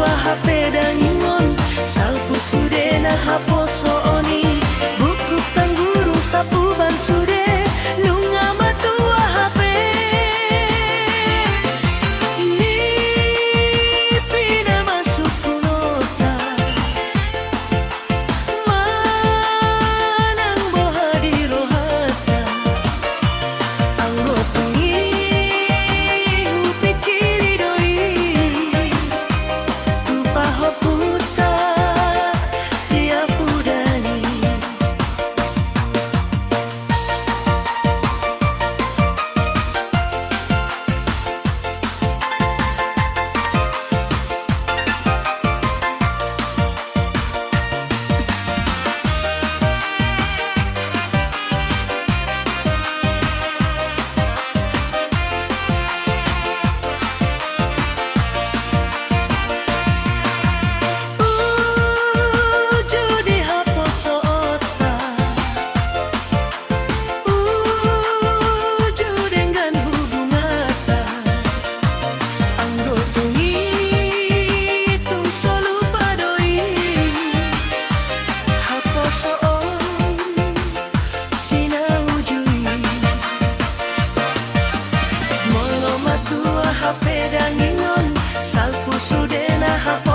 matua HP dangingon salpu sudena haposo oni buku tangguru sapu ban sude lunga matua HP ni pina masuk kulota manang boha di rohata anggotungi upikiri doi tupaho puta siapu dani judi haposo ota judengan hubungata anggotungi tung solu padoi haposo on sinaujui molo matua HP dangingon salpu sudena hapo